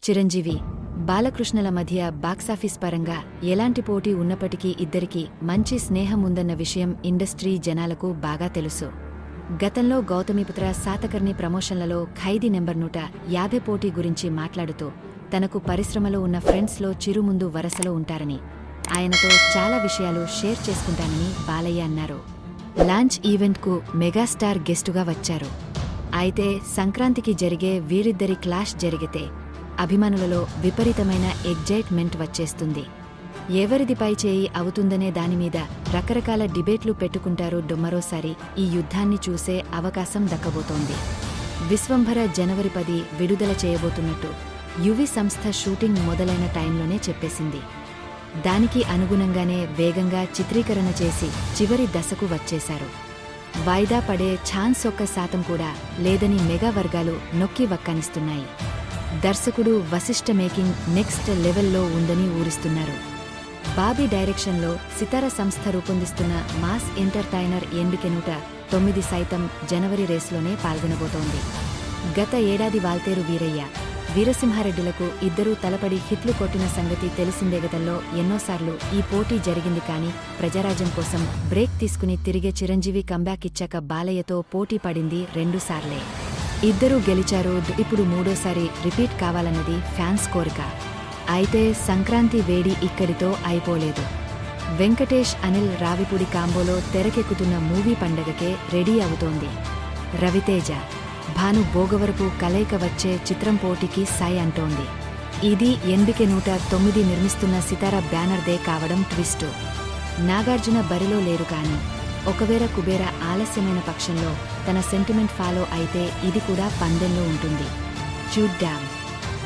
చిరంజీవి, బాలకృష్ణల మధ్య బాక్సాఫీస్ పరంగా ఎలాంటి పోటీ ఉన్నప్పటికీ ఇద్దరికీ మంచి స్నేహం ఉందన్న విషయం ఇండస్ట్రీ జనాలకు బాగా తెలుసు. గతంలో గౌతమిపుత్ర శాతకర్ణి ప్రమోషన్లలో ఖైదీ నెంబర్ 150 పోటీ గురించి మాట్లాడుతూ తనకు పరిశ్రమలో ఉన్న ఫ్రెండ్స్లో చిరు ముందు వరసలో ఉంటారని, ఆయనతో చాలా విషయాలు షేర్ చేసుకుంటానని బాలయ్య అన్నారు. లాంచ్ ఈవెంట్కు మెగాస్టార్ గెస్టుగా వచ్చారు. అయితే సంక్రాంతికి జరిగే వీరిద్దరి క్లాష్ జరిగితే అభిమానులలో విపరీతమైన ఎగ్జైట్మెంట్ వచ్చేస్తుంది. ఎవరిది పై చేయి అవుతుందనే దానిమీద రకరకాల డిబేట్లు పెట్టుకుంటారు. మరోసారి ఈ యుద్ధాన్ని చూసే అవకాశం దక్కబోతోంది. విశ్వంభర జనవరి 10 విడుదల చేయబోతున్నట్టు యువి సంస్థ షూటింగ్ మొదలైన టైంలోనే చెప్పేసింది. దానికి అనుగుణంగానే వేగంగా చిత్రీకరణ చేసి చివరి దశకు వచ్చేశారు. వాయిదా పడే ఛాన్స్ 1% కూడా లేదని మెగా వర్గాలు నొక్కి వక్కానిస్తున్నాయి. దర్శకుడు వశిష్ఠ మేకింగ్ నెక్స్ట్ లెవెల్లో ఉందని ఊరిస్తున్నారు. బాబీ డైరెక్షన్లో సితార సంస్థ రూపొందిస్తున్న మాస్ ఎంటర్టైనర్ 89 సైతం జనవరి రేసులోనే పాల్గొనబోతోంది. గత ఏడాది వాల్తేరు వీరయ్య, వీరసింహారెడ్డిలకు ఇద్దరూ తలపడి హిట్లు కొట్టిన సంగతి తెలిసిందే. గతంలో ఎన్నోసార్లు ఈ పోటీ జరిగింది. కానీ ప్రజారాజ్యం కోసం బ్రేక్ తీసుకుని తిరిగే చిరంజీవి కంబ్యాక్ ఇచ్చాక బాలయ్యతో పోటీ పడింది 2 సార్లే. ఇద్దరూ గెలిచారు. ఇప్పుడు 3ోసారి రిపీట్ కావాలన్నది ఫ్యాన్స్ కోరిక. అయితే సంక్రాంతి వేడి ఇక్కడితో అయిపోలేదు. వెంకటేష్ అనిల్ రావిపూడి కాంబోలో తెరకెక్కుతున్న మూవీ పండగకే రెడీ అవుతోంది. రవితేజ, భాను భోగవరపు కలయిక వచ్చే చిత్రం పోటీకి సై అంటోంది. ఇది 109 నిర్మిస్తున్న సితార బ్యానర్దే కావడం ట్విస్టు. నాగార్జున బరిలో లేరు. కానీ ఒకవేళ కుబేర ఆలస్యమైన పక్షంలో తన సెంటిమెంట్ ఫాలో అయితే ఇది కూడా పందెంలో ఉంటుంది. చూద్దాం.